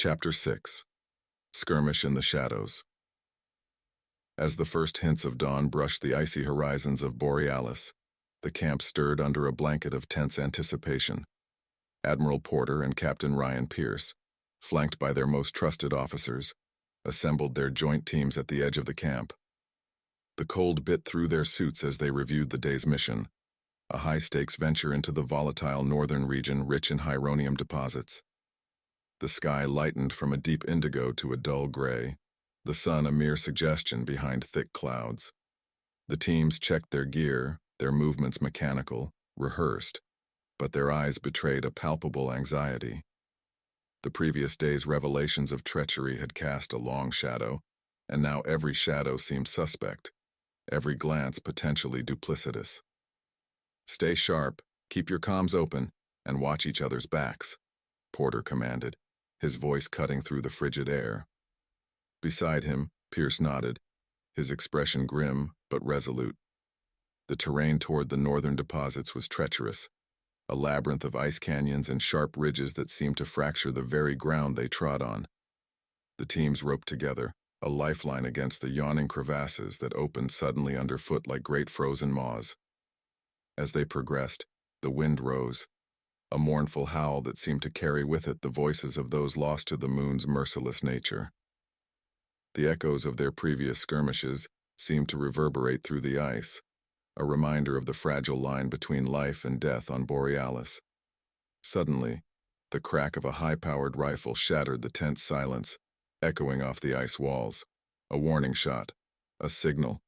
Chapter 6. Skirmish in the Shadows. As the first hints of dawn brushed the icy horizons of Borealis, the camp stirred under a blanket of tense anticipation. Admiral Porter and Captain Ryan Pierce, flanked by their most trusted officers, assembled their joint teams at the edge of the camp. The cold bit through their suits as they reviewed the day's mission, a high-stakes venture into the volatile northern region rich in hyronium deposits. The sky lightened from a deep indigo to a dull gray, the sun a mere suggestion behind thick clouds. The teams checked their gear, their movements mechanical, rehearsed, but their eyes betrayed a palpable anxiety. The previous day's revelations of treachery had cast a long shadow, and now every shadow seemed suspect, every glance potentially duplicitous. "Stay sharp, keep your comms open, and watch each other's backs," Porter commanded, his voice cutting through the frigid air. Beside him, Pierce nodded, his expression grim but resolute. The terrain toward the northern deposits was treacherous, a labyrinth of ice canyons and sharp ridges that seemed to fracture the very ground they trod on. The teams roped together, a lifeline against the yawning crevasses that opened suddenly underfoot like great frozen maws. As they progressed, the wind rose, a mournful howl that seemed to carry with it the voices of those lost to the moon's merciless nature. The echoes of their previous skirmishes seemed to reverberate through the ice, a reminder of the fragile line between life and death on Borealis. Suddenly, the crack of a high-powered rifle shattered the tense silence, echoing off the ice walls. A warning shot, a signal.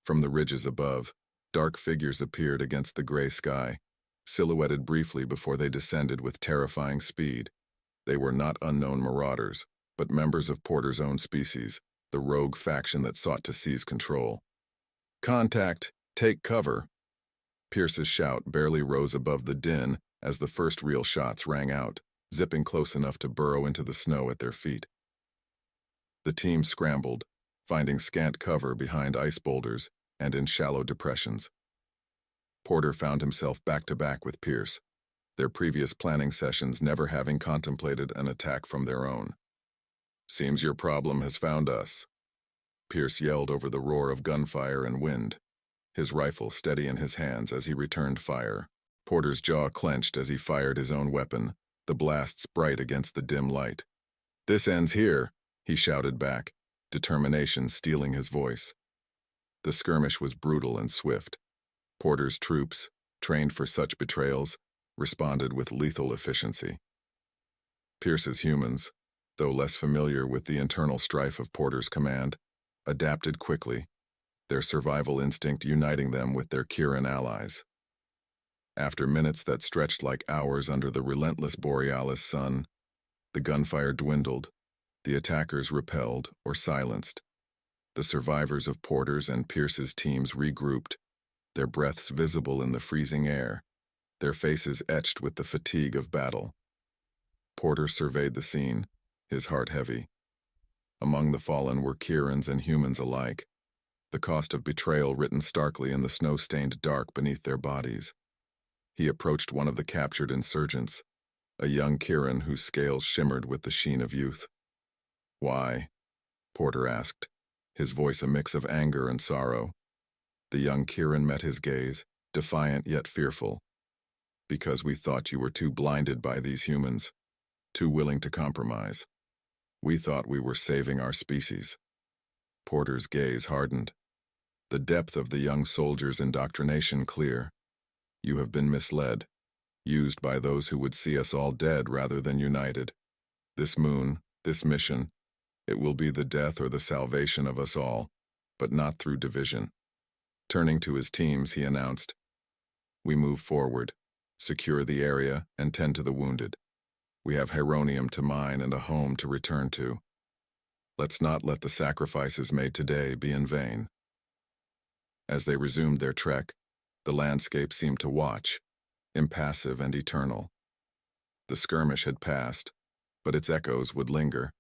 From the ridges above, dark figures appeared against the gray sky, silhouetted briefly before they descended with terrifying speed. They were not unknown marauders, but members of Porter's own species, the rogue faction that sought to seize control. "Contact! Take cover!" Pierce's shout barely rose above the din as the first real shots rang out, zipping close enough to burrow into the snow at their feet. The team scrambled, finding scant cover behind ice boulders and in shallow depressions. Porter found himself back-to-back with Pierce, their previous planning sessions never having contemplated an attack from their own. "Seems your problem has found us," Pierce yelled over the roar of gunfire and wind, his rifle steady in his hands as he returned fire. Porter's jaw clenched as he fired his own weapon, the blasts bright against the dim light. "This ends here," he shouted back, determination stealing his voice. The skirmish was brutal and swift. Porter's troops, trained for such betrayals, responded with lethal efficiency. Pierce's humans, though less familiar with the internal strife of Porter's command, adapted quickly, their survival instinct uniting them with their Kieran allies. After minutes that stretched like hours under the relentless Borealis sun, the gunfire dwindled, the attackers repelled or silenced. The survivors of Porter's and Pierce's teams regrouped, their breaths visible in the freezing air, their faces etched with the fatigue of battle. Porter surveyed the scene, his heart heavy. Among the fallen were Kierans and humans alike, the cost of betrayal written starkly in the snow-stained dark beneath their bodies. He approached one of the captured insurgents, a young Kieran whose scales shimmered with the sheen of youth. "Why?" Porter asked, his voice a mix of anger and sorrow. The young Kieran met his gaze, defiant yet fearful. "Because we thought you were too blinded by these humans, too willing to compromise. We thought we were saving our species." Porter's gaze hardened, the depth of the young soldier's indoctrination clear. "You have been misled, used by those who would see us all dead rather than united. This moon, this mission, it will be the death or the salvation of us all, but not through division." Turning to his teams, he announced, "We move forward, secure the area, and tend to the wounded. We have hyronium to mine and a home to return to. Let's not let the sacrifices made today be in vain." As they resumed their trek, the landscape seemed to watch, impassive and eternal. The skirmish had passed, but its echoes would linger,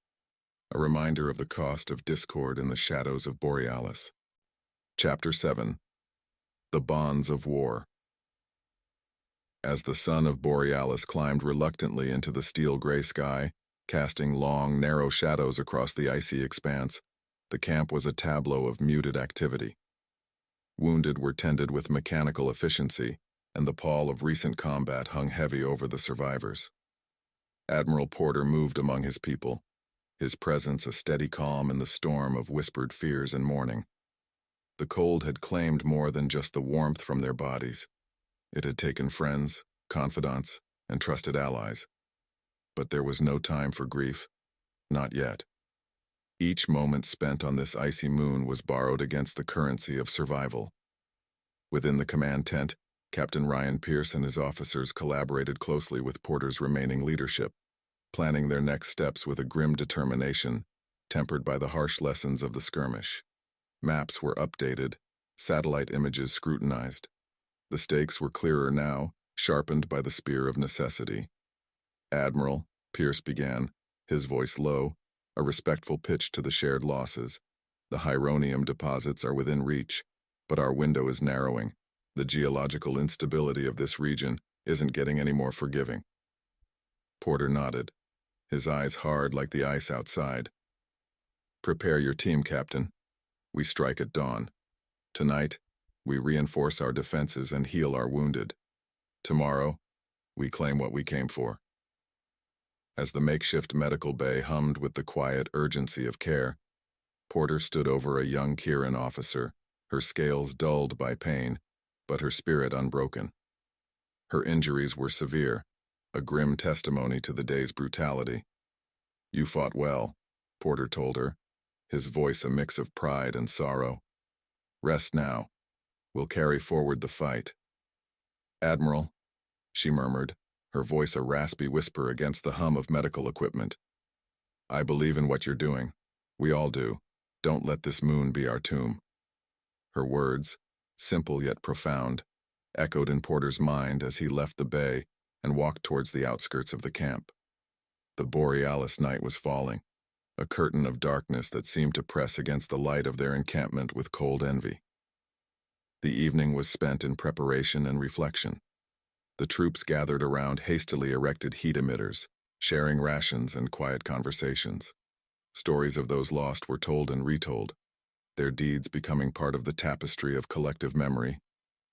a reminder of the cost of discord in the shadows of Borealis. Chapter 7. The Bonds of War. As the sun of Borealis climbed reluctantly into the steel-gray sky, casting long, narrow shadows across the icy expanse. The camp was a tableau of muted activity. Wounded were tended with mechanical efficiency, and the pall of recent combat hung heavy over the survivors. Admiral Porter moved among his people, his presence a steady calm in the storm of whispered fears and mourning. The cold had claimed more than just the warmth from their bodies. It had taken friends, confidants, and trusted allies. But there was no time for grief. Not yet. Each moment spent on this icy moon was borrowed against the currency of survival. Within the command tent, Captain Ryan Pierce and his officers collaborated closely with Porter's remaining leadership, planning their next steps with a grim determination, tempered by the harsh lessons of the skirmish. Maps were updated, satellite images scrutinized. The stakes were clearer now, sharpened by the spear of necessity. "Admiral," Pierce began, his voice low, a respectful pitch to the shared losses. "The hyronium deposits are within reach, but our window is narrowing. The geological instability of this region isn't getting any more forgiving." Porter nodded, his eyes hard like the ice outside. "Prepare your team, Captain. We strike at dawn. Tonight, we reinforce our defenses and heal our wounded. Tomorrow, we claim what we came for." As the makeshift medical bay hummed with the quiet urgency of care, Porter stood over a young Kieran officer, her scales dulled by pain, but her spirit unbroken. Her injuries were severe, a grim testimony to the day's brutality. "You fought well," Porter told her, his voice a mix of pride and sorrow. "Rest now. We'll carry forward the fight." "Admiral," she murmured, her voice a raspy whisper against the hum of medical equipment. "I believe in what you're doing. We all do. Don't let this moon be our tomb." Her words, simple yet profound, echoed in Porter's mind as he left the bay and walked towards the outskirts of the camp. The borealis night was falling, a curtain of darkness that seemed to press against the light of their encampment with cold envy. The evening was spent in preparation and reflection. The troops gathered around hastily erected heat emitters, sharing rations and quiet conversations. Stories of those lost were told and retold, their deeds becoming part of the tapestry of collective memory.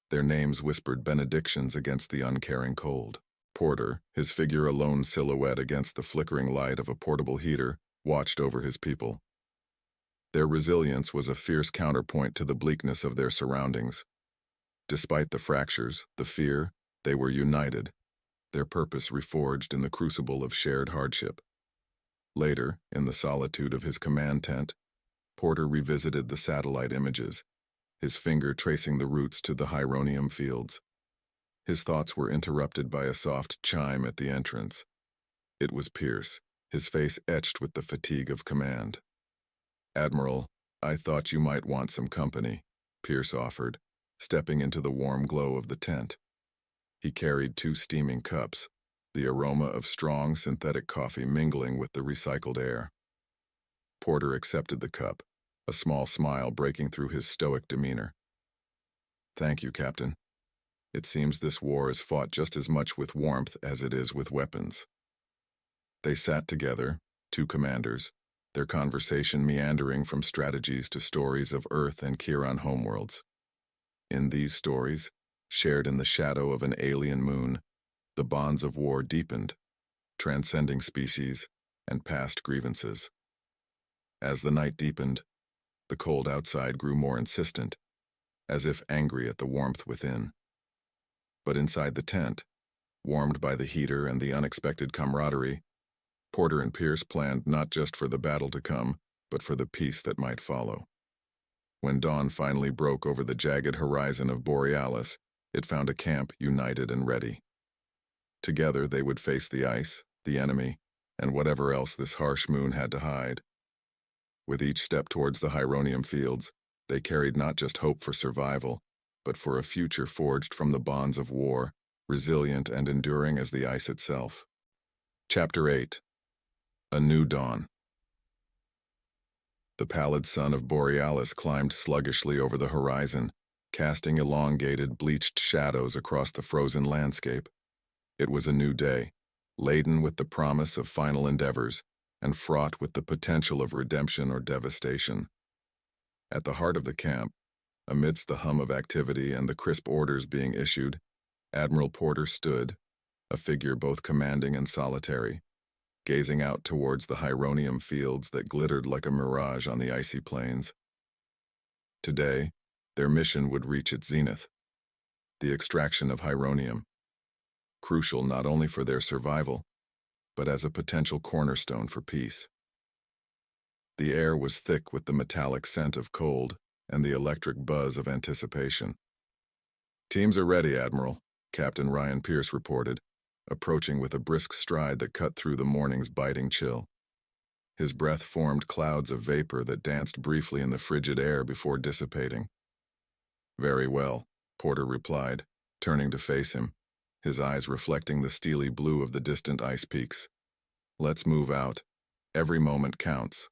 Their names whispered benedictions against the uncaring cold. Porter, his figure a lone silhouette against the flickering light of a portable heater, watched over his people. Their resilience was a fierce counterpoint to the bleakness of their surroundings. Despite the fractures, the fear, they were united, their purpose reforged in the crucible of shared hardship. Later, in the solitude of his command tent, Porter revisited the satellite images, his finger tracing the routes to the hyronium fields. His thoughts were interrupted by a soft chime at the entrance. It was Pierce, his face etched with the fatigue of command. "Admiral, I thought you might want some company," Pierce offered, stepping into the warm glow of the tent. He carried 2 steaming cups, the aroma of strong synthetic coffee mingling with the recycled air. Porter accepted the cup, a small smile breaking through his stoic demeanor. "Thank you, Captain. It seems this war is fought just as much with warmth as it is with weapons." They sat together, 2 commanders, their conversation meandering from strategies to stories of Earth and Kieran homeworlds. In these stories, shared in the shadow of an alien moon, the bonds of war deepened, transcending species and past grievances. As the night deepened, the cold outside grew more insistent, as if angry at the warmth within. But inside the tent, warmed by the heater and the unexpected camaraderie, Porter and Pierce planned not just for the battle to come, but for the peace that might follow. When dawn finally broke over the jagged horizon of Borealis, it found a camp united and ready. Together they would face the ice, the enemy, and whatever else this harsh moon had to hide. With each step towards the hyronium fields, they carried not just hope for survival, but for a future forged from the bonds of war, resilient and enduring as the ice itself. Chapter 8. A New Dawn. The pallid sun of Borealis climbed sluggishly over the horizon, casting elongated, bleached shadows across the frozen landscape. It was a new day, laden with the promise of final endeavors and fraught with the potential of redemption or devastation. At the heart of the camp, amidst the hum of activity and the crisp orders being issued, Admiral Porter stood, a figure both commanding and solitary, gazing out towards the Hyronium fields that glittered like a mirage on the icy plains. Today, their mission would reach its zenith, the extraction of Hyronium, crucial not only for their survival, but as a potential cornerstone for peace. The air was thick with the metallic scent of cold and the electric buzz of anticipation. "Teams are ready, Admiral," Captain Ryan Pierce reported, approaching with a brisk stride that cut through the morning's biting chill. His breath formed clouds of vapor that danced briefly in the frigid air before dissipating. "Very well," Porter replied, turning to face him, his eyes reflecting the steely blue of the distant ice peaks. "Let's move out. Every moment counts."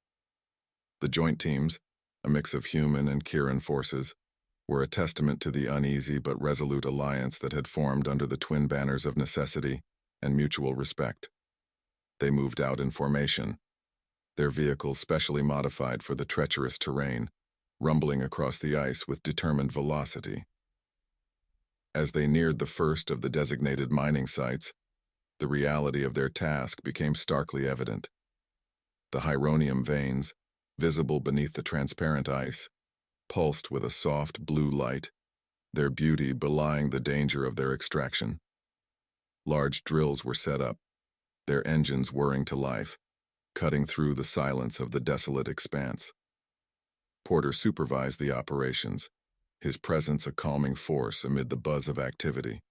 The joint teams, a mix of human and Kieran forces, were a testament to the uneasy but resolute alliance that had formed under the twin banners of necessity and mutual respect. They moved out in formation, their vehicles specially modified for the treacherous terrain, rumbling across the ice with determined velocity. As they neared the first of the designated mining sites, the reality of their task became starkly evident. The Hyronium veins, visible beneath the transparent ice, pulsed with a soft blue light, their beauty belying the danger of their extraction. Large drills were set up, their engines whirring to life, cutting through the silence of the desolate expanse. Porter supervised the operations, his presence a calming force amid the buzz of activity.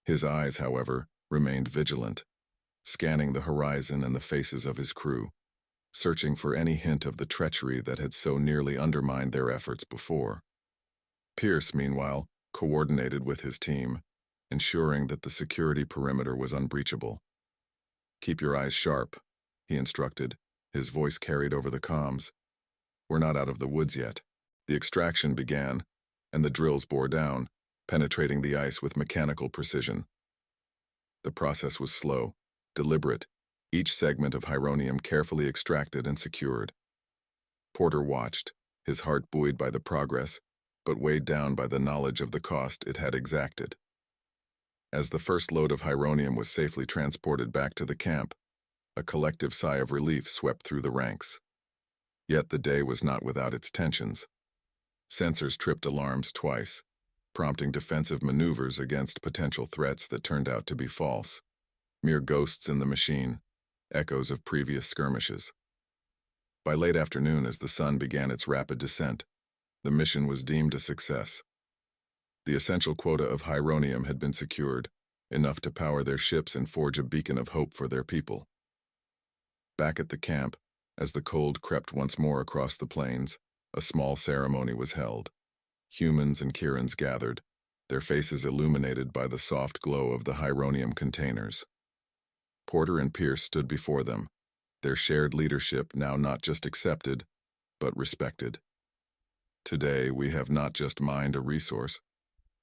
His eyes, however, remained vigilant, scanning the horizon and the faces of his crew, searching for any hint of the treachery that had so nearly undermined their efforts before. Pierce, meanwhile, coordinated with his team, ensuring that the security perimeter was unbreachable. "Keep your eyes sharp," he instructed, his voice carried over the comms. "We're not out of the woods yet." The extraction began, and the drills bore down, penetrating the ice with mechanical precision. The process was slow, deliberate, each segment of Hyronium carefully extracted and secured. Porter watched, his heart buoyed by the progress, but weighed down by the knowledge of the cost it had exacted. As the first load of Hyronium was safely transported back to the camp, a collective sigh of relief swept through the ranks. Yet the day was not without its tensions. Sensors tripped alarms twice, prompting defensive maneuvers against potential threats that turned out to be false, mere ghosts in the machine, echoes of previous skirmishes. By late afternoon, as the sun began its rapid descent, the mission was deemed a success. The essential quota of Hyronium had been secured, enough to power their ships and forge a beacon of hope for their people. Back at the camp, as the cold crept once more across the plains, a small ceremony was held. Humans and Kierans gathered, their faces illuminated by the soft glow of the Hyronium containers. Porter and Pierce stood before them, their shared leadership now not just accepted, but respected. "Today we have not just mined a resource,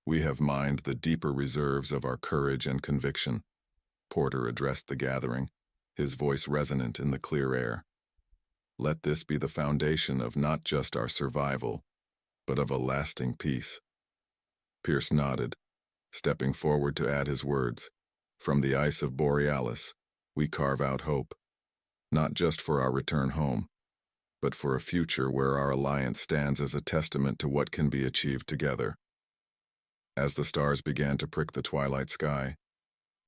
we have mined the deeper reserves of our courage and conviction," Porter addressed the gathering, his voice resonant in the clear air. "Let this be the foundation of not just our survival, but of a lasting peace." Pierce nodded, stepping forward to add his words. "From the ice of Borealis, we carve out hope, not just for our return home, but for a future where our alliance stands as a testament to what can be achieved together." As the stars began to prick the twilight sky,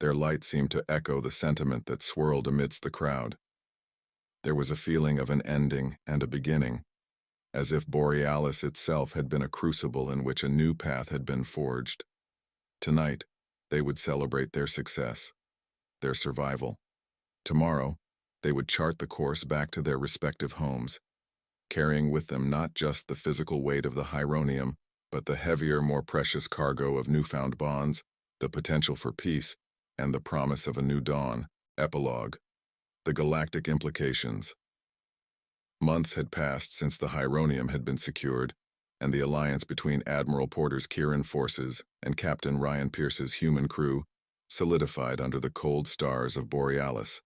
their light seemed to echo the sentiment that swirled amidst the crowd. There was a feeling of an ending and a beginning, as if Borealis itself had been a crucible in which a new path had been forged. Tonight, they would celebrate their success, their survival. Tomorrow, they would chart the course back to their respective homes, carrying with them not just the physical weight of the Hyronium, but the heavier, more precious cargo of newfound bonds, the potential for peace, and the promise of a new dawn. Epilogue. The galactic implications. Months had passed since the Hyronium had been secured, and the alliance between Admiral Porter's Kieran forces and Captain Ryan Pierce's human crew solidified under the cold stars of Borealis.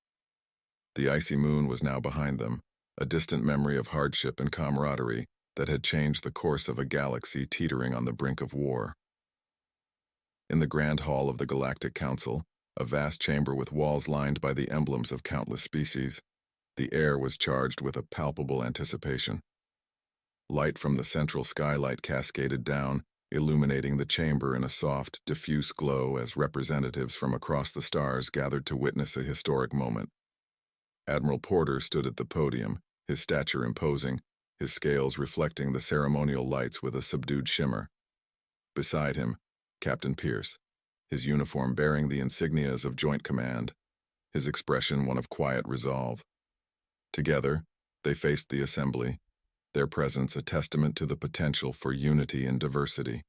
The icy moon was now behind them, a distant memory of hardship and camaraderie that had changed the course of a galaxy teetering on the brink of war. In the grand hall of the Galactic Council, a vast chamber with walls lined by the emblems of countless species, the air was charged with a palpable anticipation. Light from the central skylight cascaded down, illuminating the chamber in a soft, diffuse glow as representatives from across the stars gathered to witness a historic moment. Admiral Porter stood at the podium, his stature imposing, his scales reflecting the ceremonial lights with a subdued shimmer. Beside him, Captain Pierce, his uniform bearing the insignias of Joint Command, his expression one of quiet resolve. Together, they faced the assembly, their presence a testament to the potential for unity and diversity.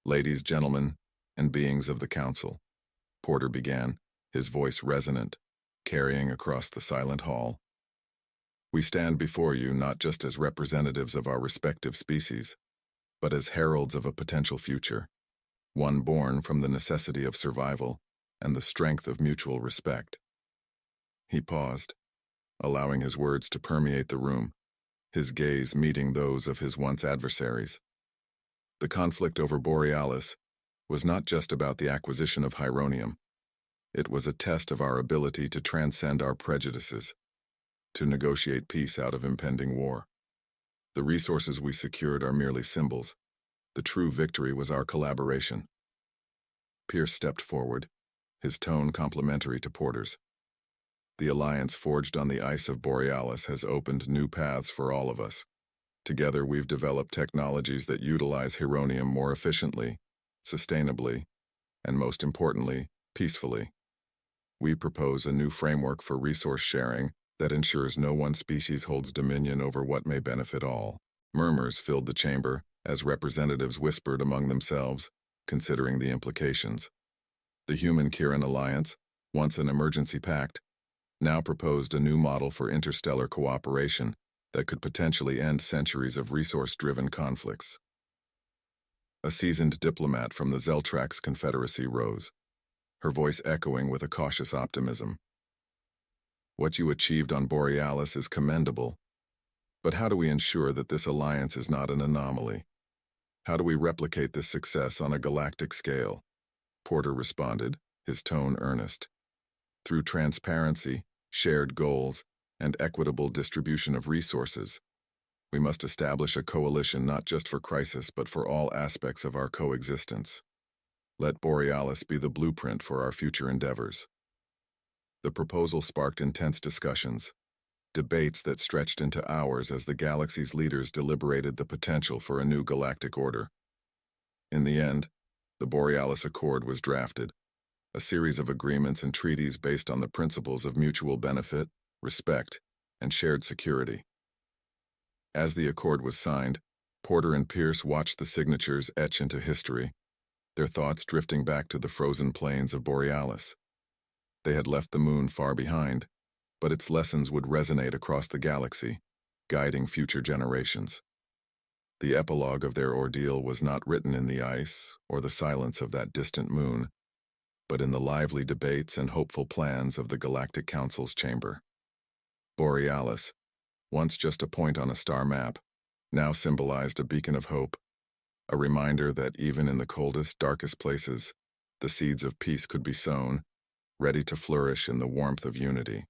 "Ladies, gentlemen, and beings of the Council," Porter began, his voice resonant, carrying across the silent hall. "We stand before you not just as representatives of our respective species, but as heralds of a potential future, one born from the necessity of survival and the strength of mutual respect." He paused, allowing his words to permeate the room, his gaze meeting those of his once adversaries. The conflict over Borealis was not just about the acquisition of Hyronium. It was a test of our ability to transcend our prejudices, to negotiate peace out of impending war. The resources we secured are merely symbols. The true victory was our collaboration. Pierce stepped forward, his tone complementary to Porter's. "The alliance forged on the ice of Borealis has opened new paths for all of us. Together we've developed technologies that utilize Hyronium more efficiently, sustainably, and most importantly, peacefully. We propose a new framework for resource sharing that ensures no one species holds dominion over what may benefit all." Murmurs filled the chamber as representatives whispered among themselves, considering the implications. The Human-Kiran Alliance, once an emergency pact, now proposed a new model for interstellar cooperation that could potentially end centuries of resource-driven conflicts. A seasoned diplomat from the Zeltrax Confederacy rose, her voice echoing with a cautious optimism. "What you achieved on Borealis is commendable, but how do we ensure that this alliance is not an anomaly? How do we replicate this success on a galactic scale?" Porter responded, his tone earnest. "Through transparency, shared goals, and equitable distribution of resources, we must establish a coalition not just for crisis but for all aspects of our coexistence. Let Borealis be the blueprint for our future endeavors." The proposal sparked intense discussions, debates that stretched into hours as the galaxy's leaders deliberated the potential for a new galactic order. In the end, the Borealis Accord was drafted, a series of agreements and treaties based on the principles of mutual benefit, respect, and shared security. As the accord was signed, Porter and Pierce watched the signatures etch into history, their thoughts drifting back to the frozen plains of Borealis. They had left the moon far behind, but its lessons would resonate across the galaxy, guiding future generations. The epilogue of their ordeal was not written in the ice or the silence of that distant moon, but in the lively debates and hopeful plans of the Galactic Council's chamber. Borealis, once just a point on a star map, now symbolized a beacon of hope, a reminder that even in the coldest, darkest places, the seeds of peace could be sown, ready to flourish in the warmth of unity.